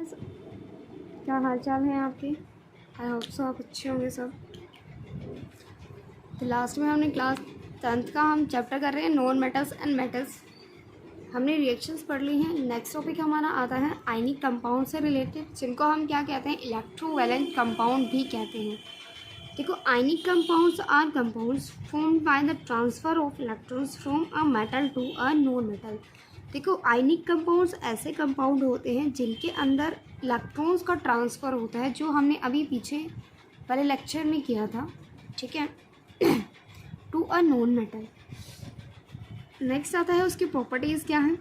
Friends, क्या हाल चाल है आपके। आई होप सो आप अच्छे होंगे सब। तो लास्ट में हमने क्लास 10th का हम चैप्टर कर रहे हैं नॉन मेटल्स एंड मेटल्स। हमने रिएक्शंस पढ़ ली हैं। नेक्स्ट टॉपिक हमारा आता है आयनिक कंपाउंड से रिलेटेड, जिनको हम क्या कहते हैं, इलेक्ट्रोवैलेंट कंपाउंड भी कहते हैं। देखो, ionic compounds are compounds formed by the transfer of electrons from a metal to a non metal. देखो, आयनिक कंपाउंड्स ऐसे कंपाउंड होते हैं जिनके अंदर इलेक्ट्रॉन्स का ट्रांसफ़र होता है, जो हमने अभी पीछे वाले लेक्चर में किया था, ठीक है, to a non metal. Next आता है उसकी प्रॉपर्टीज़ क्या हैं।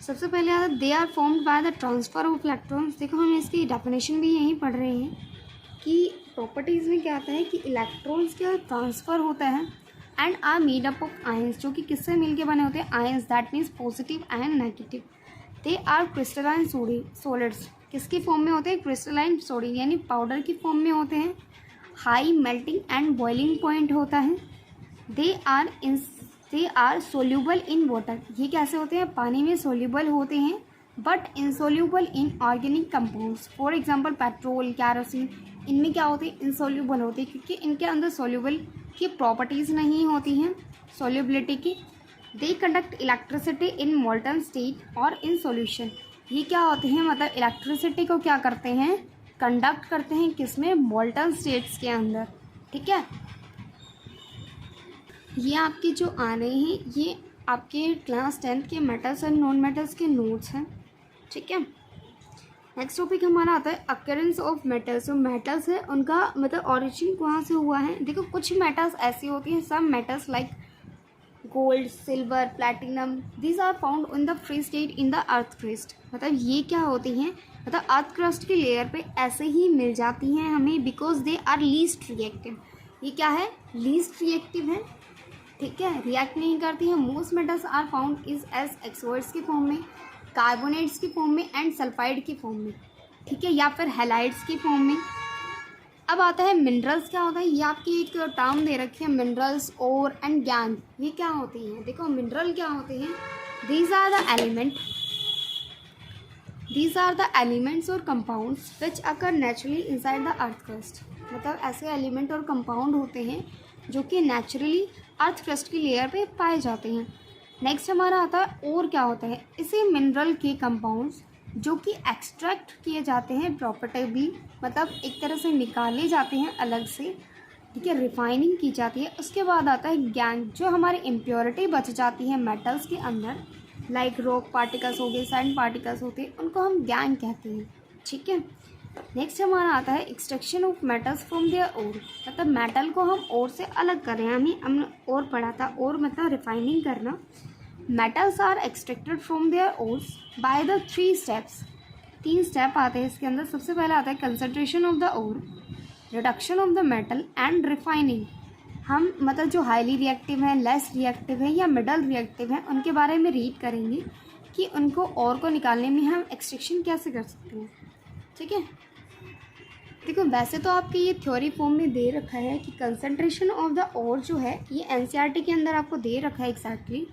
सबसे पहले आता है they are formed by the transfer of electrons. देखो, हम इसकी डेफिनेशन भी यहीं पढ़ रहे हैं कि प्रॉपर्टीज़ में क्या आता है कि इलेक्ट्रॉन्स का ट्रांसफ़र होता है and are made up of ions, जो कि किससे मिलके बने होते हैं, ions, that means positive and negative. They are crystalline solids, किसकी फॉर्म में होते हैं, क्रिस्टलाइन सॉलिड, यानी पाउडर की फॉर्म में होते हैं। High melting and boiling point होता है। They are soluble in water, ये कैसे होते हैं, पानी में सोल्यूबल होते हैं, but insoluble in organic compounds. For example petrol, kerosene, इनमें क्या होते हैं, इंसोल्यूबल होते हैं, क्योंकि इनके अंदर सोल्यूबल की प्रॉपर्टीज़ नहीं होती हैं, सोल्यूबिलिटी की। They conduct electricity in molten state और इन सॉल्यूशन। ये क्या होते हैं, मतलब इलेक्ट्रिसिटी को क्या करते हैं, कंडक्ट करते हैं, किसमें, मोल्टन स्टेट्स के अंदर, ठीक है। ये आपके जो आ रहे हैं, ये आपके क्लास 10th के मेटल्स एंड नॉन मेटल्स के नोट्स हैं, ठीक है। नेक्स्ट टॉपिक हमारा आता है अकरेंस ऑफ मेटल्स। जो मेटल्स है उनका मतलब ऑरिजिन कहाँ से हुआ है। देखो, कुछ मेटल्स ऐसी होती हैं, some metals like gold, silver, platinum, these are found in the free state in the earth crust. मतलब ये क्या होती हैं, मतलब अर्थ क्रस्ट की लेयर पे ऐसे ही मिल जाती हैं हमें, because they are least reactive. ये क्या है, लीस्ट रिएक्टिव है, ठीक है, रिएक्ट नहीं करती है। Most metals are found is as oxides की फॉर्म में, कार्बोनेट्स की फॉर्म में एंड सल्फाइड की फॉर्म में, ठीक है, या फिर हैलाइड्स की फॉर्म में। अब आता है मिनरल्स क्या होता है। ये आपकी एक टर्म दे रखी है, मिनरल्स, ओर एंड गैंग। ये क्या होती हैं, देखो मिनरल क्या होते हैं, दीज आर द एलिमेंट्स और compounds which occur naturally inside the earth crust. मतलब ऐसे एलिमेंट और कंपाउंड होते हैं जो कि नेचुरली अर्थ क्रस्ट की लेयर पे पाए जाते हैं। नेक्स्ट हमारा आता है और क्या होता है, इसी मिनरल के कंपाउंड्स जो कि एक्सट्रैक्ट किए जाते हैं प्रॉपर्टिवली, मतलब एक तरह से निकाले जाते हैं अलग से, ठीक है, रिफाइनिंग की जाती है। उसके बाद आता है गैंग, जो हमारी इम्प्योरिटी बच जाती है मेटल्स के अंदर, लाइक रॉक पार्टिकल्स हो गए, सैंड पार्टिकल्स होते हैं, उनको हम गैंग कहते हैं, ठीक है। नेक्स्ट हमारा आता है extraction of metals from their ore. मतलब मेटल को हम ओर से अलग कर रहे हैं, हमने ओर पढ़ा था, ओर मतलब रिफाइनिंग करना। Metals are extracted from their ores by the 3 steps. 3 step आते हैं इसके अंदर। सबसे पहले आता है concentration of the ore, reduction of the metal and refining. हम मतलब जो हाईली रिएक्टिव हैं, लेस रिएक्टिव हैं या मिडल रिएक्टिव हैं, उनके बारे में रीड करेंगे कि उनको ओर को निकालने में हम एक्सट्रैक्शन कैसे कर सकते हैं, ठीक है। देखो, वैसे तो आपके ये थ्योरी फॉर्म में दे रखा है कि कंसंट्रेशन ऑफ द ओर जो है, ये एनसीईआरटी के अंदर आपको दे रखा है एग्जैक्टली,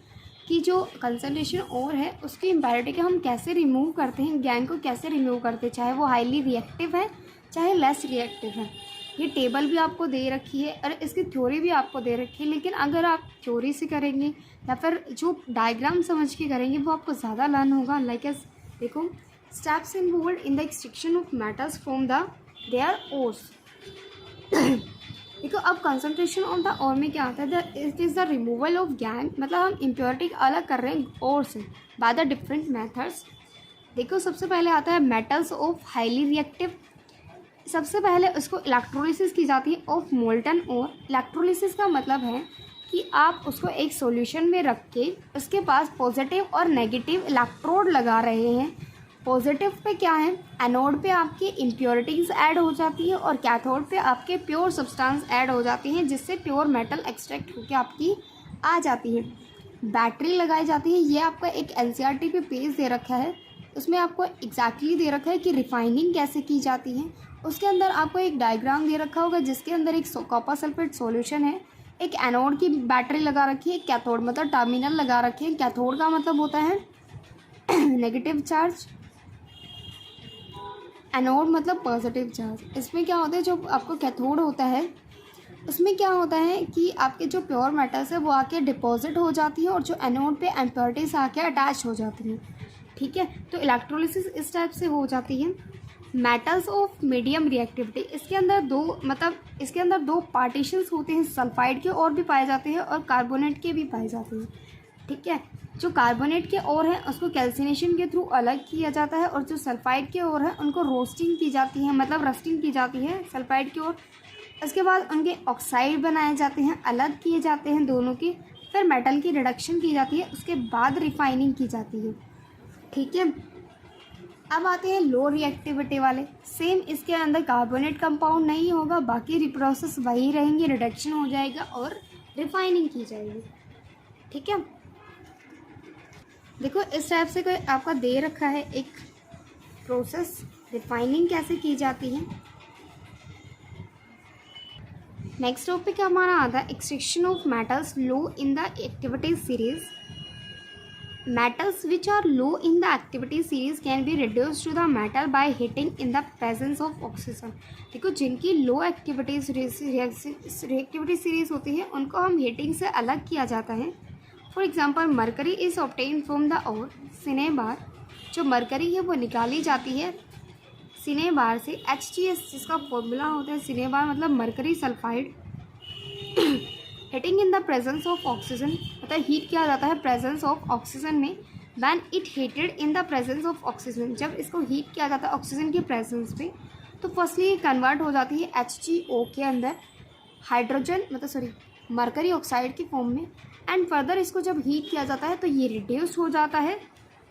कि जो कंसंट्रेशन ओर है उसकी इम्प्योरिटी को हम कैसे रिमूव करते हैं, गैंग को कैसे रिमूव करते हैं, चाहे वो हाईली रिएक्टिव है चाहे लेस रिएक्टिव है। ये टेबल भी आपको दे रखी है और इसकी थ्योरी भी आपको दे रखी है, लेकिन अगर आप थ्योरी से करेंगे या फिर जो डायग्राम समझ के करेंगे वो आपको ज़्यादा लर्न होगा। लाइक एस देखो, steps involved in the extraction of metals from the their ores. देखो, अब कंसंट्रेशन ऑफ द ओर में क्या आता है, it is the removal of gang, मतलब हम इम्प्योरिटी अलग कर रहे हैं ओर से बाय द डिफरेंट मेथड्स। देखो, सबसे पहले आता है मेटल्स ऑफ हाईली रिएक्टिव। सबसे पहले उसको इलेक्ट्रोलिसिस की जाती है ऑफ मोल्टन ओर। इलेक्ट्रोलिसिस का मतलब है कि आप उसको एक सॉल्यूशन में रख के उसके पास पॉजिटिव और नेगेटिव इलेक्ट्रोड लगा रहे हैं। पॉजिटिव पे क्या है, एनोड पे आपकी इम्प्योरिटीज़ ऐड हो जाती है और कैथोड पे आपके प्योर सब्सटेंस ऐड हो जाती हैं, जिससे प्योर मेटल एक्सट्रैक्ट होकर आपकी आ जाती है। बैटरी लगाई जाती है। ये आपका एक एनसीईआरटी पे पेज दे रखा है, उसमें आपको एग्जैक्टली दे रखा है कि रिफाइनिंग कैसे की जाती है। उसके अंदर आपको एक डायग्राम दे रखा होगा जिसके अंदर एक कॉपर सल्फेट सॉल्यूशन है एक एनोड की बैटरी लगा रखी है, कैथोड मतलब टर्मिनल लगा रखे हैं। कैथोड का मतलब होता है नेगेटिव चार्ज, एनोड मतलब पॉजिटिव चार्ज। इसमें क्या होता है, जो आपको कैथोड होता है उसमें क्या होता है कि आपके जो प्योर मेटल्स है वो आके डिपॉजिट हो जाती है और जो एनोड पे इम्प्योरिटीज आके अटैच हो जाती हैं। ठीक है, तो इलेक्ट्रोलिसिस इस टाइप से हो जाती है। मेटल्स ऑफ मीडियम रिएक्टिविटी, इसके अंदर दो पार्टीशंस होते हैं, सल्फाइड के और भी पाए जाते हैं और कार्बोनेट के भी पाए जाते हैं। ठीक है, जो कार्बोनेट के और है उसको कैल्सिनेशन के थ्रू अलग किया जाता है और जो सल्फाइड के और है उनको रोस्टिंग की जाती है, मतलब रस्टिंग की जाती है सल्फाइड की ओर। उसके बाद उनके ऑक्साइड बनाए जाते हैं, अलग किए जाते हैं दोनों के, फिर मेटल की रिडक्शन की जाती है, उसके बाद रिफाइनिंग की जाती है। ठीक है, अब आते हैं लो रिएक्टिविटी वाले। सेम इसके अंदर कार्बोनेट कंपाउंड नहीं होगा, बाकी रिप्रोसेस वही रहेंगे, रिडक्शन हो जाएगा और रिफाइनिंग की जाएगी। ठीक है, देखो इस टाइप से कोई आपका दे रखा है एक प्रोसेस, रिफाइनिंग कैसे की जाती है। नेक्स्ट टॉपिक हमारा आता है extraction of metals low in the activity series. Metals which are low in the activity series can be reduced to the metal by heating in the presence of oxygen। देखो जिनकी लो activity series होती है उनको हम heating से अलग किया जाता है। For example mercury is obtain from the ore cinnabar, जो मरकरी है वो निकाली जाती है सिनेबार से। HCS जिसका फॉर्मूला होता है, सिनेबार मतलब mercury sulphide. Heating in the presence of oxygen, मतलब हीट किया जाता है प्रेजेंस ऑफ ऑक्सीजन में। When it heated in the presence of oxygen, जब इसको हीट किया जाता है ऑक्सीजन के प्रेजेंस पे, तो फर्स्टली ये कन्वर्ट हो जाती है HgO के अंदर हाइड्रोजन मतलब मरकरी ऑक्साइड की फॉर्म में। एंड फर्दर इसको जब हीट किया जाता है तो ये रिड्यूस हो जाता है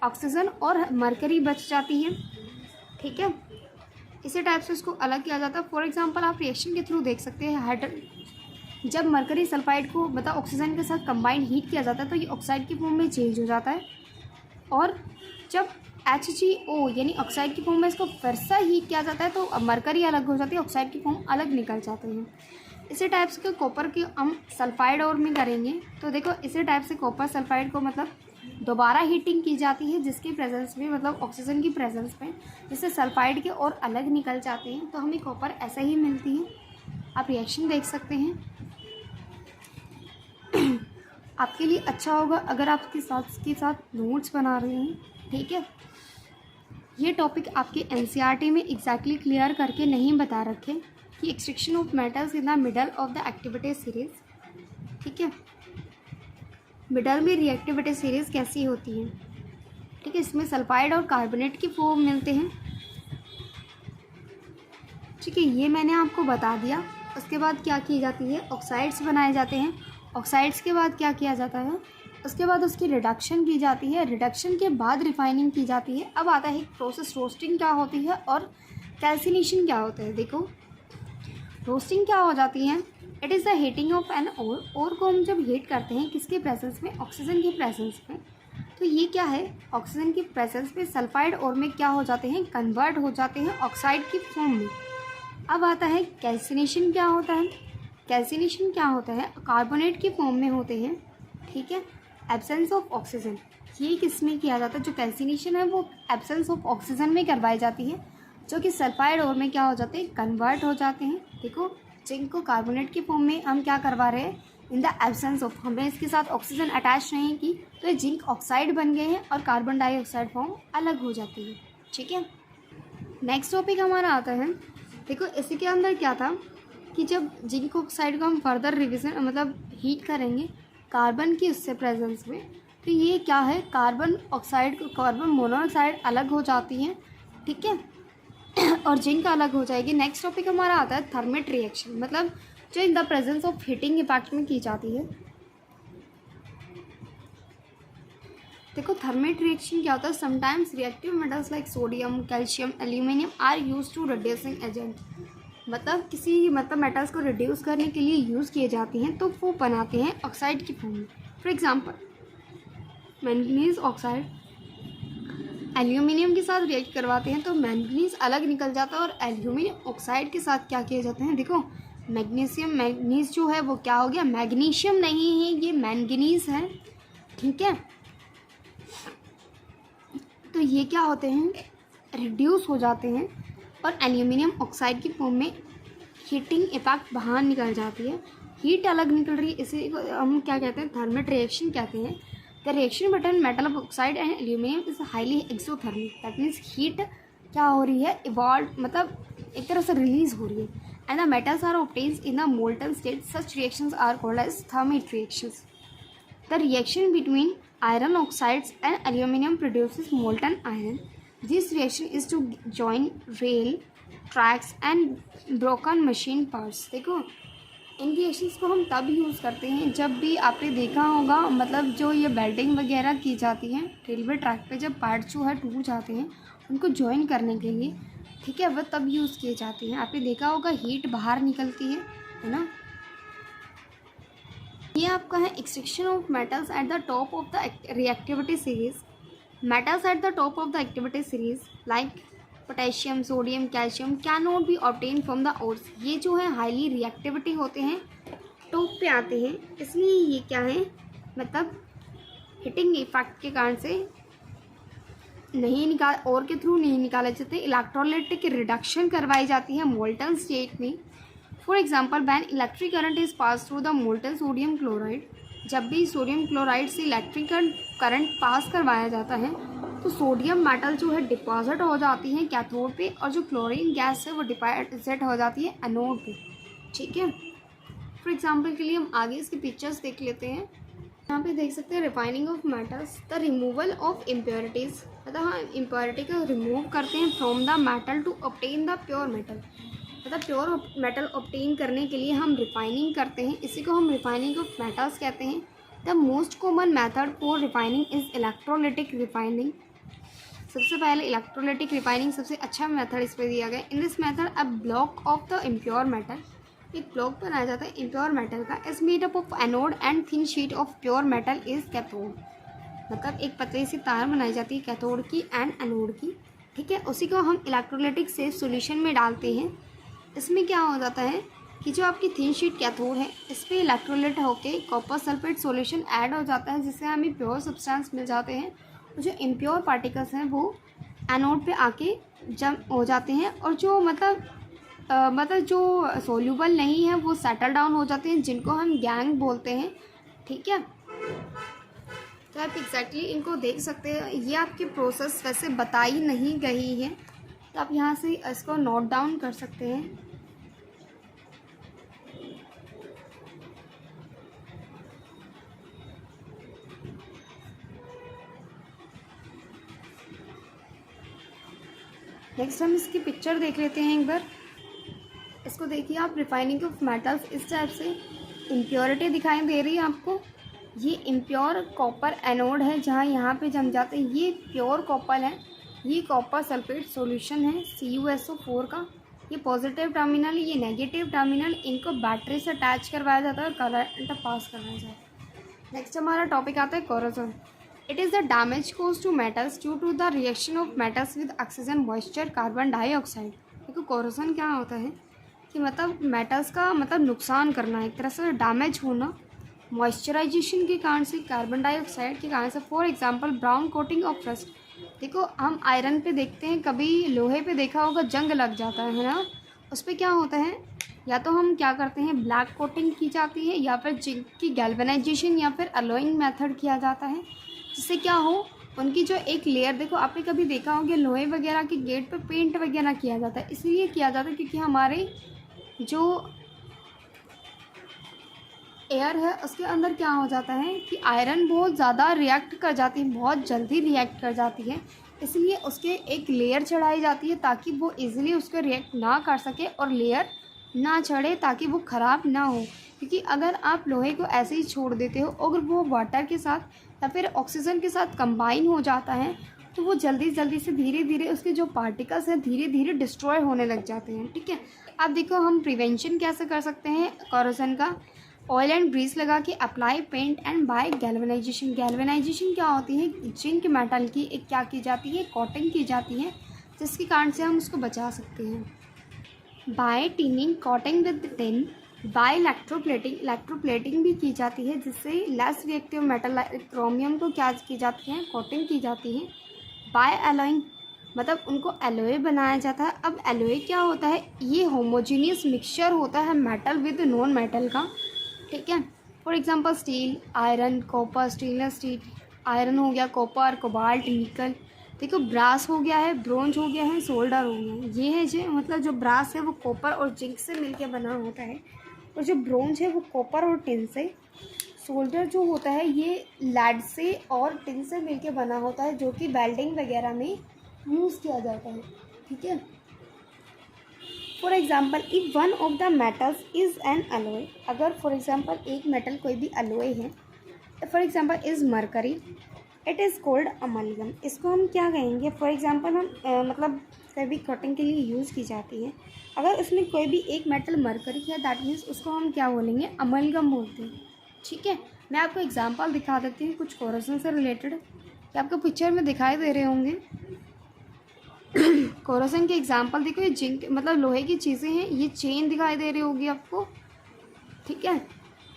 ऑक्सीजन और मरकरी बच जाती है। ठीक है, इसी टाइप से इसको अलग किया जाता है। फॉर एग्जाम्पल आप रिएक्शन के थ्रू देख सकते हैं, जब मरकरी सल्फाइड को मतलब ऑक्सीजन के साथ कंबाइंड हीट किया जाता है तो ये ऑक्साइड की फॉर्म में चेंज हो जाता है, और जब HgO यानी ऑक्साइड की फॉर्म में इसको फिर से हीट किया जाता है तो मरकरी अलग हो जाती है, ऑक्साइड की फॉर्म अलग निकल जाते हैं। इसी टाइप से कॉपर की हम सल्फाइड और में करेंगे तो देखो इसी टाइप से कॉपर सल्फाइड को मतलब दोबारा हीटिंग की जाती है जिसके प्रेजेंस में मतलब ऑक्सीजन की प्रेजेंस में, जिससे सल्फाइड के और अलग निकल जाते हैं, तो हमें कॉपर ऐसा ही मिलती है। आप रिएक्शन देख सकते हैं। आपके लिए अच्छा होगा अगर आप इसके साथ नोट्स बना रहे हैं। ठीक है, ये टॉपिक आपके NCERT में एग्जैक्टली क्लियर करके नहीं बता रखे कि extraction of metals in the middle of the activity series. ठीक है, मिडल में रिएक्टिविटी सीरीज कैसी होती है। ठीक है, इसमें सल्फाइड और कार्बोनेट की फॉर्म मिलते हैं। ठीक है, ये मैंने आपको बता दिया। उसके बाद क्या की जाती है, ऑक्साइड्स बनाए जाते हैं। ऑक्साइड्स के बाद क्या किया जाता है, उसके बाद उसकी रिडक्शन की जाती है, रिडक्शन के बाद रिफाइनिंग की जाती है। अब आता है प्रोसेस रोस्टिंग क्या होती है और कैल्सिनेशन क्या होता है। देखो रोस्टिंग क्या हो जाती है, it is the heating of an ore को हम जब हीट करते हैं किसके प्रेजेंस में, ऑक्सीजन के प्रेजेंस में, तो ये क्या है ऑक्सीजन की प्रेजेंस में सल्फाइड और में क्या हो जाते हैं, कन्वर्ट हो जाते हैं ऑक्साइड की फॉर्म में। अब आता है कैल्सिनेशन क्या होता है। कैल्सिनेशन क्या होता है, कार्बोनेट की फॉर्म में होते हैं। ठीक है, एब्सेंस ऑफ ऑक्सीजन, ये किस में किया जाता है, जो कैल्सिनेशन है वो एब्सेंस ऑफ ऑक्सीजन में करवाई जाती है, जो कि सल्फाइड और में क्या हो जाते हैं, कन्वर्ट हो जाते हैं। देखो जिंक को कार्बोनेट की फॉर्म में हम क्या करवा रहे हैं, इन द एब्सेंस ऑफ, हमने इसके साथ ऑक्सीजन अटैच नहीं की तो ये जिंक ऑक्साइड बन गए हैं और कार्बन डाइऑक्साइड फॉर्म अलग हो जाती है। ठीक है, नेक्स्ट टॉपिक हमारा आता है, देखो इसी के अंदर क्या था कि जब जिंक ऑक्साइड को हम फर्दर रिविजन मतलब हीट करेंगे कार्बन की उससे प्रेजेंस में, तो ये क्या है, कार्बन ऑक्साइड कार्बन मोनोऑक्साइड अलग हो जाती हैं। ठीक है, और जिंक अलग हो जाएगी। नेक्स्ट टॉपिक हमारा आता है थर्मेट रिएक्शन, मतलब जो in the presence of heating effect में की जाती है। देखो थर्मेट रिएक्शन क्या होता है, sometimes reactive metals like sodium, calcium, aluminium are use to reducing agent, मतलब किसी मतलब मेटल्स को रिड्यूस करने के लिए यूज़ किए जाते हैं तो वो बनाते हैं ऑक्साइड की फॉर्म में। For example manganese oxide aluminium के साथ रिएक्ट करवाते हैं तो मैंगनीज अलग निकल जाता है और एल्यूमिनियम ऑक्साइड के साथ क्या किए जाते हैं, देखो मैग्नीज जो है वो क्या हो गया, मैग्नीशियम नहीं है, ये मैंगनीज है, ठीक है। तो ये क्या होते हैं, रिड्यूस हो जाते हैं और एल्यूमिनियम ऑक्साइड की फॉर्म में हीटिंग इफेक्ट बाहर निकल जाती है, हीट अलग निकल रही है, इसे हम क्या कहते हैं, थर्मल रिएक्शन कहते हैं। The reaction between metal of oxide and aluminium is highly exothermic, that means heat क्या हो रही है, इवॉल्व, मतलब एक तरह से रिलीज हो रही है। And the metals are obtained in the molten state, such reactions are called as thermic reactions. The reaction between iron oxides and aluminum produces molten iron. This reaction is to join rail tracks and broken machine parts. देखो इन reactions को हम तब use करते हैं जब भी आपने देखा होगा, मतलब जो ये वेल्डिंग वगैरह की जाती है रेलवे ट्रैक पे, जब पार्ट जो है टूट जाते हैं उनको ज्वाइन करने के लिए, ठीक है, वह तब यूज़ किए जाते हैं। आपने देखा होगा हीट बाहर निकलती है ना। ये आपका है extraction of metals at the top of the reactivity series. Metals at the top of the activity series like potassium, sodium, calcium can not be obtain from the ores. ये जो है हाईली रिएक्टिविटी होते हैं, top पे आते हैं, इसलिए ये क्या है, मतलब हीटिंग इफेक्ट के कारण से नहीं निकाल, और के थ्रू नहीं निकाले जाते, इलेक्ट्रोलाइटिक रिडक्शन करवाई जाती है मोल्टन स्टेट में। For example when electric current is pass through the molten sodium chloride, जब भी सोडियम क्लोराइड से इलेक्ट्रिक करंट पास करवाया जाता है तो सोडियम मेटल जो है डिपॉजिट हो जाती है कैथोड पे, और जो क्लोरीन गैस है वो डिपॉजिट हो जाती है एनोड पे, ठीक है। फॉर एग्जाम्पल के लिए हम आगे इसकी पिक्चर्स देख लेते हैं। यहाँ पे देख सकते हैं refining of metals, the removal of impurities, मतलब हम इम्प्योरिटी को रिमूव करते हैं from the metal to obtain the pure metal, मतलब प्योर मेटल ऑब्टेन करने के लिए हम रिफाइनिंग करते हैं, इसी को हम रिफाइनिंग ऑफ मेटल्स कहते हैं। The most common method for refining is electrolytic refining. सबसे पहले इलेक्ट्रोलाइटिक रिफाइनिंग सबसे अच्छा मेथड इस पर दिया गया। In this method a block of the impure metal, एक ब्लॉक बनाया जाता है इम्प्योर मेटल का, is made up of anode and thin sheet of pure metal is cathode, मतलब एक पतली सी तार बनाई जाती है कैथोड की एंड एनोड की, ठीक है। उसी को हम इलेक्ट्रोलाइटिक से सॉल्यूशन में डालते हैं। इसमें क्या हो जाता है कि जो आपकी थिन शीट कैथोड है इस पर इलेक्ट्रोलाइट होके कॉपर सल्फेट सॉल्यूशन ऐड हो जाता है, जिससे हमें प्योर सब्सटेंस मिल जाते हैं, और जो इम्प्योर पार्टिकल्स हैं वो एनोड पे आके जम हो जाते हैं, और जो मतलब जो सोल्यूबल नहीं है वो सेटल डाउन हो जाते हैं, जिनको हम गैंग बोलते हैं, ठीक है। तो आप एग्जैक्टली इनको देख सकते हैं। ये आपकी प्रोसेस वैसे बताई नहीं गई है, तो आप यहाँ से इसको नोट डाउन कर सकते हैं। नेक्स्ट हम इसकी पिक्चर देख लेते हैं एक बार। इसको देखिए आप, रिफाइनिंग ऑफ मेटल्स, इस टाइप से इम्प्योरिटी दिखाई दे रही है आपको। ये इम्प्योर कॉपर एनोड है जहाँ यहाँ पे जम जाते हैं, ये प्योर कॉपर है, ये कॉपर सल्फेट सॉल्यूशन है CuSO4 का, ये पॉजिटिव टर्मिनल, ये नेगेटिव टर्मिनल, इनको बैटरी से अटैच करवाया जाता है और करंट पास करवाया जाता है। नेक्स्ट हमारा टॉपिक आता है corrosion. It is the damage cause to metals due to the reaction of metals with oxygen, moisture, carbon dioxide. देखो कोरोजन क्या होता है कि मतलब मेटल्स का मतलब नुकसान करना, एक तरह से डैमेज होना मॉइस्चराइजेशन के कारण से, कार्बन डाइऑक्साइड के कारण से। For example brown coating of rust, देखो हम आयरन पे देखते हैं, कभी लोहे पे देखा होगा जंग लग जाता है ना, उस पर क्या होता है, या तो हम क्या करते हैं ब्लैक कोटिंग की जाती है, या फिर जिंक की गैल्वेनाइजेशन या फिर अलॉइंग मेथड किया जाता है, जिससे क्या हो उनकी जो एक लेयर, देखो आपने कभी देखा होगा लोहे वगैरह के गेट पर पेंट वगैरह किया जाता है, इसलिए किया जाता है क्योंकि हमारे जो एयर है उसके अंदर क्या हो जाता है कि आयरन बहुत ज़्यादा रिएक्ट कर जाती है, बहुत जल्दी रिएक्ट कर जाती है, इसलिए उसके एक लेयर चढ़ाई जाती है ताकि वो इजीली उसको रिएक्ट ना कर सके और लेयर ना चढ़े, ताकि वो ख़राब ना हो। क्योंकि अगर आप लोहे को ऐसे ही छोड़ देते हो, अगर वो वाटर के साथ या फिर ऑक्सीजन के साथ कंबाइन हो जाता है तो वो जल्दी जल्दी से धीरे धीरे उसके जो पार्टिकल्स हैं धीरे धीरे डिस्ट्रॉय होने लग जाते हैं, ठीक है। अब देखो हम प्रिवेंशन कैसे कर सकते हैं कोरोजन का, ऑयल एंड ग्रीस लगा के apply paint and by galvanization. Galvanization क्या होती है, जिंक मेटल की एक क्या की जाती है, कोटिंग की जाती है, जिसके कारण से हम उसको बचा सकते हैं। By tinning coating with tin, by electroplating भी की जाती है, जिससे लेस रिएक्टिव मेटल क्रोमियम को क्या की जाती है, कोटिंग की जाती है। बाय एलोइंग, मतलब उनको एलोए बनाया जाता है। अब एलोए क्या होता है, ये होमोजीनियस मिक्सचर होता है मेटल विद नॉन मेटल का, ठीक है। For example steel, iron, copper, stainless steel, iron हो गया, कॉपर, कोबाल्ट, निकल, देखो ब्रास हो गया है, ब्रोंज हो गया है, सोल्डर हो गया है। ये है जो मतलब जो ब्रास है वो कॉपर और जिंक से मिलके बना होता है, और जो ब्रोंज है वो कॉपर और टिन से। सोल्डर जो होता है ये लेड से और टिन से मिलके बना होता है, जो कि वेल्डिंग वगैरह में यूज़ किया जाता है, ठीक है। For example if one of the metals is an alloy, अगर फॉर एग्जाम्पल एक मेटल कोई भी एलोए है, for example is mercury, it is called amalgam. इसको हम क्या कहेंगे, फॉर एग्जाम्पल हम मतलब कभी कटिंग के लिए यूज़ की जाती है, अगर उसमें कोई भी एक मेटल मरकरी है, दैट मीन्स उसको हम क्या बोलेंगे, अमलगम बोलते हैं, ठीक है। मैं आपको एग्जांपल दिखा देती हूँ कुछ कोरोजन से रिलेटेड, कि आपको पिक्चर में दिखाई दे रहे होंगे। कोरोजन के एग्जांपल देखो, ये जिंक मतलब लोहे की चीज़ें हैं, ये चेन दिखाई दे रही होगी आपको, ठीक है।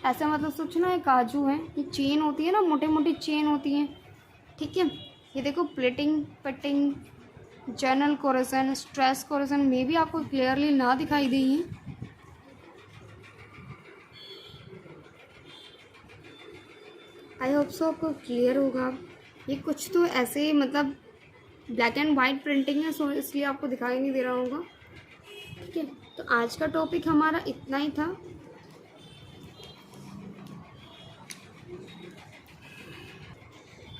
ऐसा मतलब सोचना है काजू है, ये चेन होती है ना, मोटे मोटी चेन होती हैं, ठीक है। ये देखो plating, putting, journal corrosion, stress corrosion में भी आपको क्लियरली ना दिखाई दी है। आई होप सो आपको क्लियर होगा। ये कुछ तो ऐसे मतलब ब्लैक एंड वाइट प्रिंटिंग है, सो इसलिए आपको दिखाई नहीं दे रहा होगा, ठीक है। तो आज का टॉपिक हमारा इतना ही था।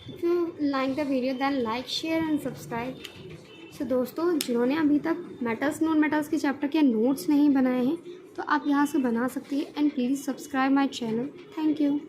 If you like the video then like, share and subscribe. So दोस्तों, जिन्होंने अभी तक मेटल्स नॉन मेटल्स के चैप्टर के नोट्स नहीं बनाए हैं, तो आप यहाँ से बना सकते हैं। And please subscribe my channel. Thank you.